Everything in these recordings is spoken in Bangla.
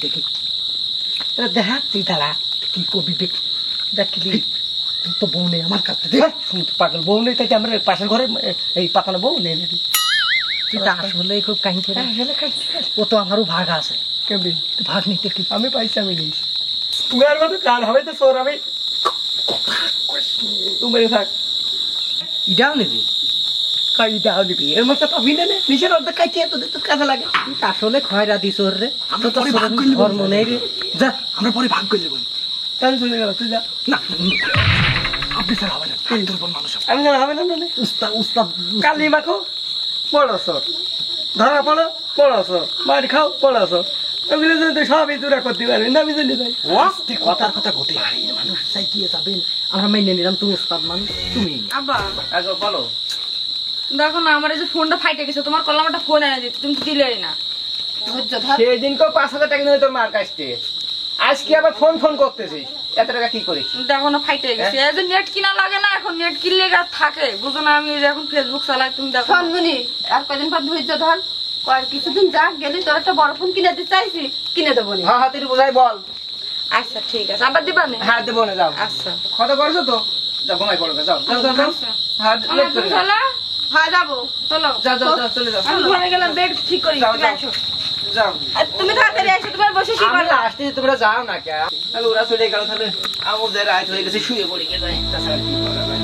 দেখি দেখা তুই দাঁড়া কি কবি দেখলি তো বউ নেই আমার কাছে পাগল বউ নেই তাই আমরা পাশের ঘরে এই পাতানো বউ নেই নাকি আসলে খুব কাহিনী ও তো আমারও ভাগ আছে কেবি ভাগ নিতে কি আমি পাইছি আমি নিয়েছি তোমার মতো কাল হবে তো সোর আমি তুমি থাক ইটাও নেবি ইটাও নিবি এর মতো পাবি না নিচের অর্ধেক খাইছে তো কাজে লাগে আসলে খয়রা দিস ওর রে আমরা তো ধর্ম নেই রে যা আমরা পরে ভাগ করে দেবো তাহলে চলে গেল তুই যা না আপনি স্যার হবে না দুর্বল মানুষ আমি স্যার হবে না মানে উস্তাদ উস্তাদ কালি মাখো পড়াছ ধরা পড়ো পড়াছ মার খাও পড়াছ ওগুলো যদি সবই দূরা করতে পারবেন না আমি চলে যাই কথার কথা গতি মানুষ চাইকিয়ে যাবেন আমরা মেনে নিলাম তুমি উস্তাদ মানুষ তুমি আব্বা আগে বলো দেখো না আমার এই যে ফোনটা ফাইটে গেছে তোমার কলম একটা ফোন এনে দিতে তুমি দিলেই না সেদিন তো 5,000 টাকা নিয়ে তোর মার কাছতে আজকে আবার ফোন ফোন করতেছিস এত টাকা কি করিস দেখো না ফাইটে গেছে এই যে নেট কিনা লাগে না এখন নেট কিনলে আর থাকে বুঝো না আমি এই যে এখন ফেসবুক চালাই তুমি দেখো সনমনি আর কয়দিন পর ধৈর্য ধর কয় কিছুদিন যাক গেলি তোর একটা বড় ফোন কিনে দিতে চাইছি কিনে দেবো না হ্যাঁ হাতের বুঝাই বল আচ্ছা ঠিক আছে আবার দিবা না হ্যাঁ দেবো না যাও আচ্ছা কত করছো তো যাও ঘুমাই পড়বে যাও যাও যাও যাও আচ্ছা হ্যাঁ লেট করে যাও। চলো হ্যাঁ যাবো চলো যাও যাও যাও চলে যাও আমি ঘরে গেলাম বেড ঠিক করি যাও, তুমি যাও। আসো যাও আর তুমি তাড়াতাড়ি এসে তোমার বসে কি আমি করলা আসতে তোমরা যাও না কে তাহলে ওরা চলে গেল তাহলে আমাদের রাত হয়ে গেছে শুয়ে পড়ে গেছে তাছাড়া কি করা যায়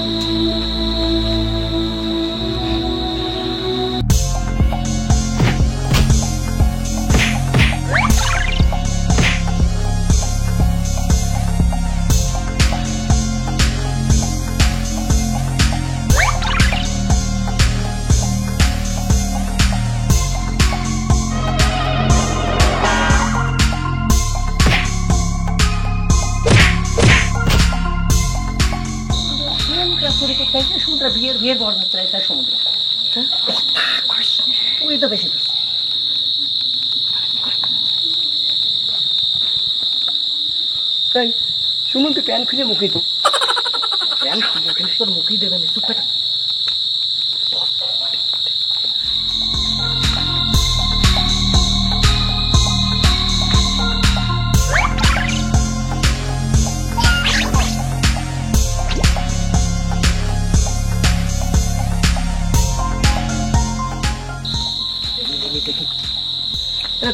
সমুদ্র বিয়ের বিয়ের বড় মাত্রা এটা সমুদ্র ওই তো বেশি তাই শুনুন তো প্যান খুঁজে মুখে তো প্যান খুঁজে কিন্তু তোর মুখেই দেবেন চুপটা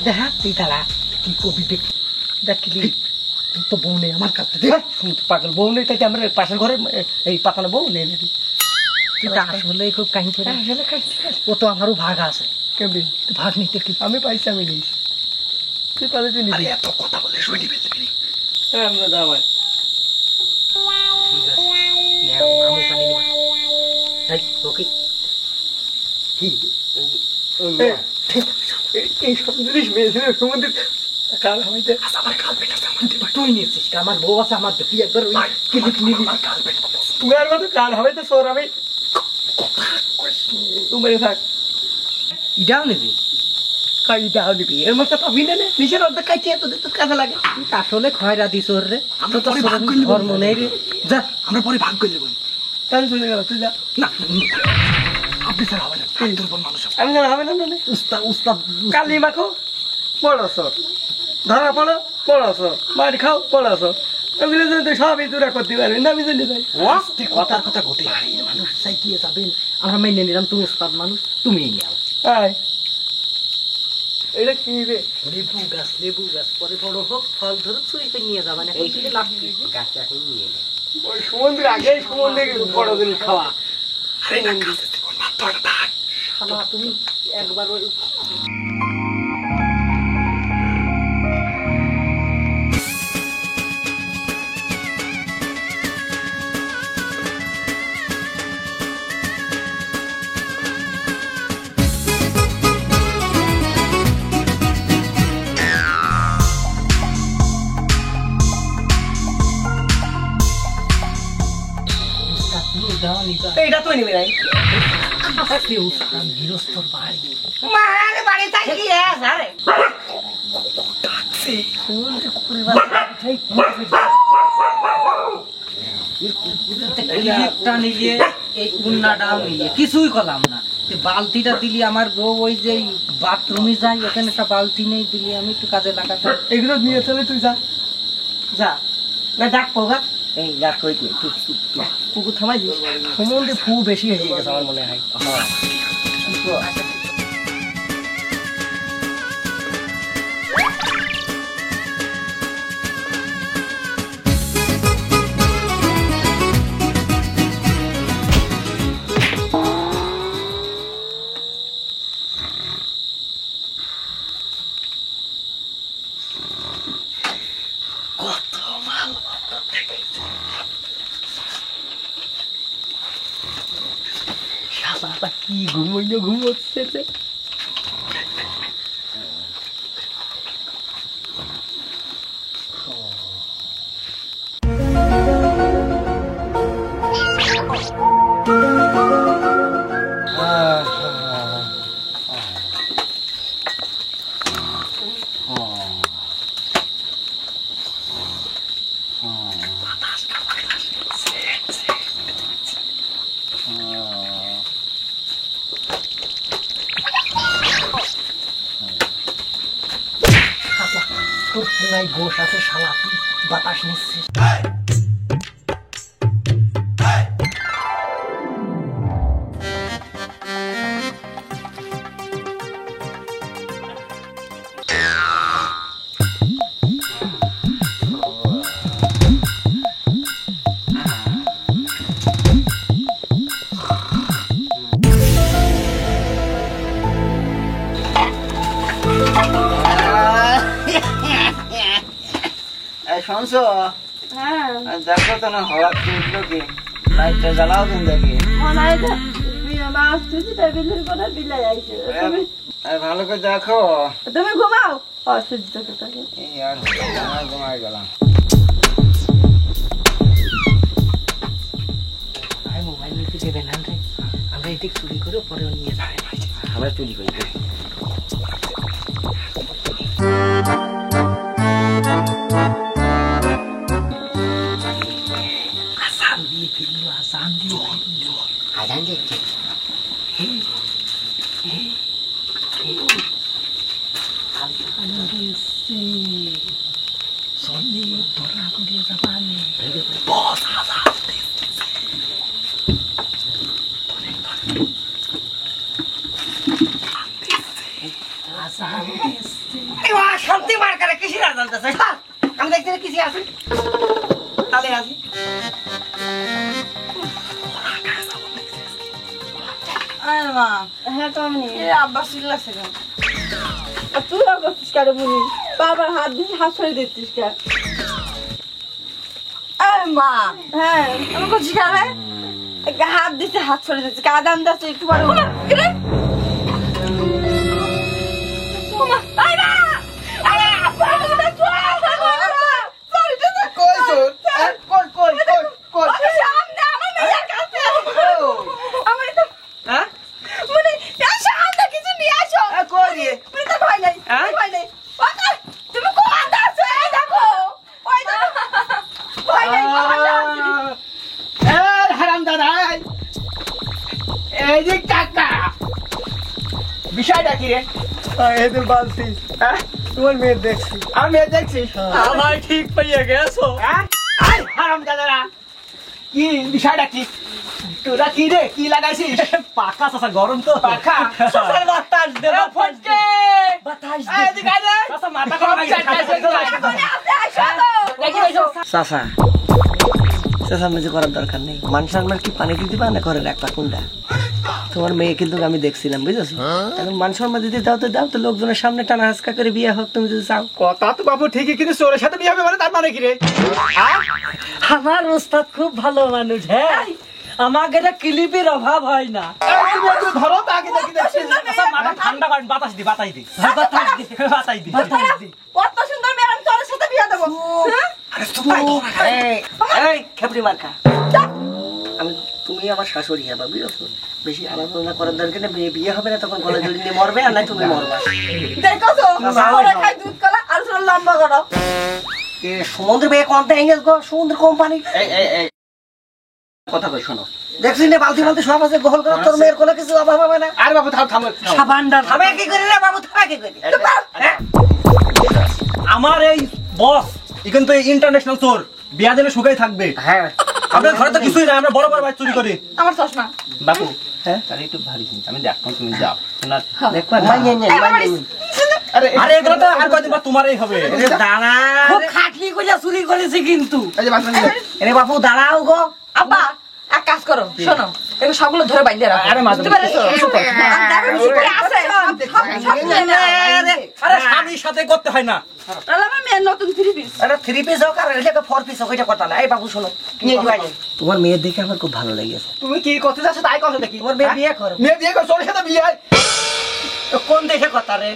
দেখা তুই দাঁড়া কি কবি দেখলি তো বউ নেই আমার কাছে পাগল বউ নেই তাই আমরা পাশের ঘরে এই পাতানো বউ নেই নাকি আসলে খুব কাহিনী ও তো আমারও ভাগ আছে কেবি ভাগ নিতে কি আমি পাইছি আমি নিয়েছি তুই পালে তুই নিবি এত কথা বলে শুনি ফেলতে হ্যাঁ আমরা যাওয়াই এই সব জিনিস মেয়েদের সম্বন্ধে কাল হইতে আমার কাল পেট আছে আমার দেবা তুই নিয়েছিস আমার বউ আছে আমার তুই একবার ওই ক্লিক নিবি আমার কাল পেট তুই আর মতো কাল হবে তো সোর আমি তুমি থাক ইটাও নেবি ইটাও নিবি এর মতো পাবি না নিচের অর্ধেক খাইছে তো কাজে লাগে আসলে খয়রা দিস ওর রে আমরা তো ধর্ম নেই রে যা আমরা পরে ভাগ করে দেবো তাহলে চলে গেল তুই যা না আপনি স্যার হবে না দুর্বল মানুষ আমি স্যার হবে না মানে উস্তাদ উস্তাদ কালি মাখো পড়াছ ধরা পড়ো পড়াছ মার খাও পড়াছ ওগুলো যদি সবই দূরা করতে পারবেন না আমি চলে যাই কথার কথা গতি মানুষ চাইকিয়ে যাবেন আমরা মেনে নিলাম তুমি উস্তাদ মানুষ তুমি নাও এটা কি রে লেবু গাছ পরে বড় হোক ফল ধরে চুরি করে নিয়ে যাবেন গাছ এখন নিয়ে ওই সমুদ্রে আগে সমুদ্রে বড় দিন খাওয়া তুমি একবার ওই এটা তো নিবে নাই গৃহস্থর বাড়ি মার বাড়ি থাকি আরে কিছুই করলাম না বালতিটা দিলি আমার বউ ওই যে বাথরুমে যাই ওখানে একটা বালতি নেই দিলি আমি একটু কাজে লাগাতাম এগুলো নিয়ে চলে তুই যা যা না ডাক পোগা এই গাছ কই তুই কুকুর থামাই দিস সম্বন্ধে ফু বেশি হয়ে গেছে আমার মনে হয় শালাটা কি ঘুমোচ্ছে রে তোর পুনাই গোশ আছে শালা তুই বাতাস নিচ্ছিস শুনছো হ্যাঁ দেখো তো না হওয়ার উঠলো কি লাইটটা জ্বালাও দিন দেখি মনে মাছ তুই টেবিলের করে বিলাই আইছে ভালো করে দেখো তুমি ঘুমাও অসহ্য কথা এই আর ঘুমাই গেলাম ভাই মোবাইল নিতে দেবে না রে আমরা এদিক চুরি করে পরে নিয়ে যাই আমরা চুরি করি আসান দিয়ে ফেললো আসান দিয়ে ফেললো আজান দেখছি আসান দিয়েছে সন্ধে ধরা করিয়ে যাবানে বস আসান শান্তি মার করে কিছু না জানতেছে আমি দেখছি কিছু আছে তাহলে আছি আরে মা হ্যাঁ তুমি এ আব্বা চিল্লাছে কেন তুই করছিস কেন বুনি বাবার হাত দিয়ে হাত ছড়িয়ে দিচ্ছিস কেন আরে মা হ্যাঁ আমি করছি খাবে হাত দিচ্ছে হাত ছড়িয়ে দিচ্ছে কাদান যাচ্ছে একটু পরে বিষয়টা কি রে এদের বালতি হ্যাঁ তোমার মেয়ে দেখছি আমি মেয়ে দেখছি আমার ঠিক পাইয়া গেছো হ্যাঁ হারাম দাদারা কি বিষয়টা কি তোরা কি রে কি লাগাইছিস পাকা চাচা গরম তো পাখা চাচার বাতাস দে ফটকে বাতাস এই দিকে আয় রে চাচা মাথা খারাপ হয়ে গেছে চাচা চাচা মেজে করার দরকার নেই মান সম্মান কি পানি দিতে পারে না ঘরে রাখবা কোনটা তোমার মেয়ে কিন্তু আমি দেখছিলাম বুঝেছো এখন মান সম্মান দিতে দাও তো লোকজনের সামনে টানা হাসকা করে বিয়ে হোক তুমি যদি চাও কথা তো বাবু ঠিকই কিন্তু চোরের সাথে বিয়ে হবে মানে তার মানে কি রে আমার ওস্তাদ খুব ভালো মানুষ হ্যাঁ আমাকে এটা ক্লিপের অভাব হয় না ধরো তো আগে দেখি দেখছি মাথা ঠান্ডা করেন বাতাস দি বাতাস দি কত সুন্দর মেয়ে আমি তোর সাথে বিয়ে দেবো এই খেপড়ি মার্কা আমি তুমি আমার শাশুড়ি হবা বুঝেছো বেশি আলাদা করার দরকার নেই বিয়ে হবে না তখন গলা জড়ি নিয়ে মরবে আর না তুমি মরবা দেখো তো খাই দুধ কলা আর শুনে লম্বা করো সমুদ্র বিয়ে কোনটা ইংরেজ গো সমুদ্র কোম্পানি এই কথা কই শোনো দেখছিস না বালতি বালতি সব আছে গোল করে তোর মেয়ের কোনো কিছু অভাব হবে না আরে বাবু থাম থাম সাবানটা থামে কি করে রে বাবু থামে কি করে আমার এই বস এখান তো ইন্টারন্যাশনাল চোর বিয়া দিনে সুখাই থাকবে হ্যাঁ আপনার ঘরে তো কিছুই না আমরা বড় বড় ভাই চুরি করি আমার চশমা বাবু হ্যাঁ তাহলে একটু ভারী জিনিস আমি দেখতাম তুমি যাও শোনার দেখবা মাইনে নে আরে এগুলো তো আর কয়দিন পর তোমারই হবে দাঁড়া খুব খাটলি কইলা চুরি করেছে কিন্তু এই যে বাচ্চা এরে বাপু দাঁড়াও গো আব্বা এক কাজ করো শোনো এগুলো সবগুলো ধরে বাইন্ধে রাখো আরে মা, বুঝতে পেরেছো আর দেখো বেশি করে আছে সব নিয়ে নাও। আরে স্বামীর সাথে করতে হয় না তাহলে আমার মেয়ের নতুন 3 পিস এটা 3 পিস হোক আর এটা 4 পিস হোক এটা কথা না এই বাবু শোনো তোমার মেয়ের দেখে আমার খুব ভালো লেগেছে তুমি কি করতে যাচ্ছ তাই করো দেখি তোমার মেয়ে বিয়ে করো মেয়ে বিয়ে করছো ওর সাথে বিয়ে হয় কোন দেশে কথা রে